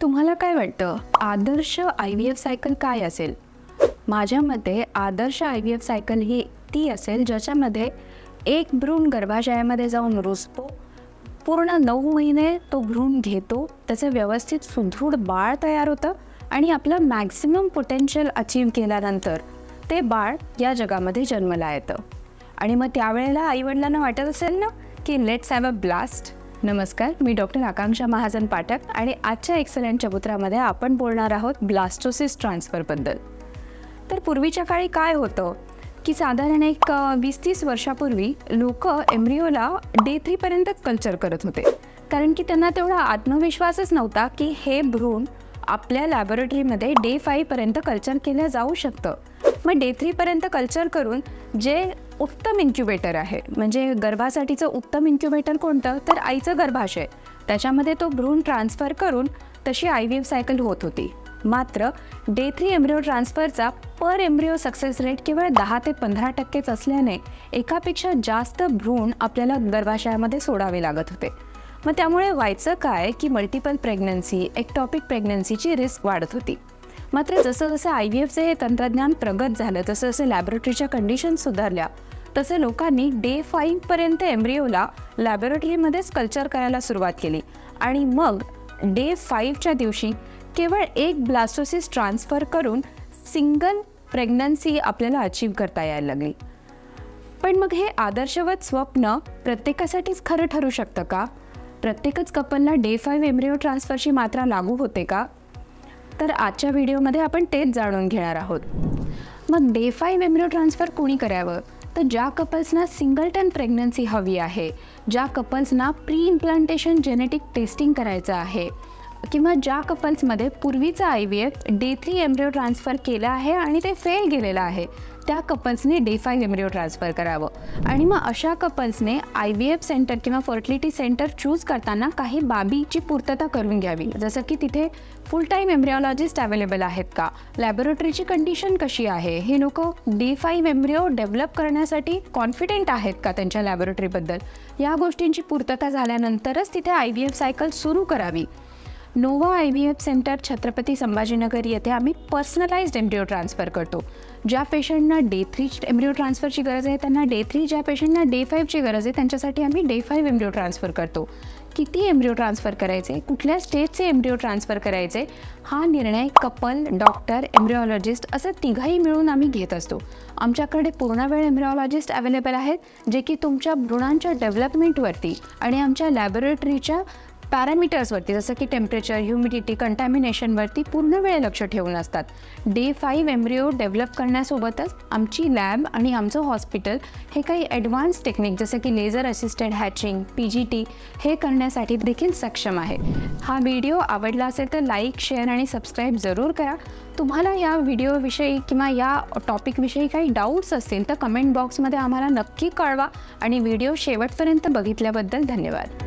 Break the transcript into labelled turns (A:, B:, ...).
A: तुम्हाला काय वाटतं, आदर्श IVF सायकल काय असेल? माझ्या मते आदर्श IVF सायकल ही ती असेल ज्याच्यामध्ये एक भ्रूण गर्भाशयामध्ये जाऊन रुजतो, पूर्ण 9 महिने तो भ्रूण घेतो, त्याचं व्यवस्थित सुदृढ बाळ तयार होतं आणि आपलं मॅक्सिमम पोटेन्शियल अचीव केल्यानंतर ते बाळ या जगामध्ये जन्माला येतं. आणि मग त्यावेळेला आईवडिलांना वाटत असेल ना की लेट्स हॅव अ ब्लास्ट. नमस्कार, मी डॉक्टर आकांक्षा महाजन पाठक आणि आजच्या एक्सलेंट चबुतरामध्ये आपण बोलणार आहोत ब्लास्टोसिस ट्रान्सफरबद्दल. तर पूर्वीच्या काळी काय होतं की साधारण एक 20-30 वर्षापूर्वी लोक एम्ब्रिओला डे 3 पर्यंतच कल्चर करत होते, कारण की त्यांना तेवढा आत्मविश्वासच नव्हता की हे भ्रूण आपल्या लॅबोरेटरीमध्ये डे 5 पर्यंत कल्चर केलं जाऊ शकतं. मग डे 3 पर्यंत कल्चर करून जे उत्तम इन्क्युबेटर आहे, म्हणजे गर्भासाठीचं उत्तम इन्क्युबेटर कोणतं, तर आईचं गर्भाशय, त्याच्यामध्ये तो भ्रूण ट्रान्सफर करून तशी IVF सायकल होत होती. मात्र डे 3 एम्ब्रिओ ट्रान्सफरचा पर एम्ब्रिओ सक्सेस रेट केवळ 10 ते 15% असल्याने एकापेक्षा जास्त भ्रूण आपल्याला गर्भाशयामध्ये सोडावे लागत होते. मग त्यामुळे व्हायचं काय की मल्टिपल प्रेग्नन्सी, एक्टॉपिक प्रेग्नन्सीची रिस्क वाढत होती. मात्र जसं जसं IVFचे हे तंत्रज्ञान प्रगत झालं, तसं जसं लॅबोरेटरीच्या कंडिशन्स सुधारल्या, तसं लोकांनी डे 5 पर्यंत एम्ब्रिओला लॅबोरेटरीमध्येच कल्चर करायला सुरुवात केली आणि मग डे 5च्या दिवशी केवळ एक ब्लास्टोसिस ट्रान्सफर करून सिंगल प्रेग्नन्सी आपल्याला अचीव करता यायला लागली. पण मग हे आदर्शवत स्वप्न प्रत्येकासाठीच खरं ठरू शकतं का? प्रत्येकच कपलला डे 5 एम्ब्रिओ ट्रान्सफरची मात्रा लागू होते का? तर आजच्या व्हिडिओमध्ये आपण तेच जाणून घेणार आहोत. मग डे 5 एम्ब्रिओ ट्रान्सफर कोणी करावं? तर ज्या कपल्सना सिंगलटन प्रेग्नन्सी हवी आहे, ज्या कपल्सना प्री इम्प्लांटेशन जेनेटिक टेस्टिंग करायचं आहे, किंवा ज्या कपल्समध्ये पूर्वीचं IVF डे 3 एम्ब्रिओ ट्रान्सफर केलं आहे आणि ते फेल गेलेलं आहे, त्या कपल्सने डे 5 एम्ब्रिओ ट्रान्सफर करावं. आणि मग अशा कपल्सने IVF सेंटर किंवा फर्टिलिटी सेंटर चूज करताना काही बाबीची पूर्तता करून घ्यावी, जसं की तिथे फुल टाईम एम्ब्रिओलॉजिस्ट अवेलेबल आहेत का, लॅबोरेटरीची कंडिशन कशी आहे, हे लोक डे 5 एम्ब्रिओ डेव्हलप करण्यासाठी कॉन्फिडेंट आहेत का त्यांच्या लॅबोरेटरीबद्दल, या गोष्टींची पूर्तता झाल्यानंतरच तिथे IVF सायकल सुरू करावी. Nova IVF centre Chhatrapati Sambhajinagar येथे आम्ही पर्सनलाइज्ड एम्ब्रिओ ट्रान्सफर करतो. ज्या पेशंटना डे 3 एम्ब्रिओ ट्रान्सफरची गरज आहे त्यांना डे 3, ज्या पेशंटना डे 5ची गरज आहे त्यांच्यासाठी आम्ही डे 5 एम्ब्रिओ ट्रान्सफर करतो. किती एम्ब्रिओ ट्रान्सफर करायचे, कुठल्या स्टेजचे एम्ब्रिओ ट्रान्सफर करायचे, हा निर्णय कपल, डॉक्टर, एम्ब्रिओलॉजिस्ट असं तिघाही मिळून आम्ही घेत असतो. आमच्याकडे पूर्णवेळ एम्ब्रिओलॉजिस्ट अवेलेबल आहेत, जे की तुमच्या भ्रूणांच्या डेव्हलपमेंटवरती आणि आमच्या लॅबोरेटरीच्या पॅरामीटर्सवरती, जसं की टेम्परेचर, ह्युमिडिटी, कंटॅमिनेशनवरती पूर्ण वेळ लक्ष ठेवून असतात. डे 5 एम्ब्रिओ डेव्हलप करण्यासोबतच आमची लॅब आणि आमचं हॉस्पिटल हे काही ॲडव्हान्स टेक्निक जसं की लेझर असिस्टेड हॅचिंग, PGT हे करण्यासाठी देखील सक्षम आहे. हा व्हिडिओ आवडला असेल तर लाईक, शेअर आणि सबस्क्राईब जरूर करा. तुम्हाला या व्हिडिओविषयी किंवा या टॉपिकविषयी काही डाऊट्स असतील तर कमेंट बॉक्समध्ये आम्हाला नक्की कळवा आणि व्हिडिओ शेवटपर्यंत बघितल्याबद्दल धन्यवाद.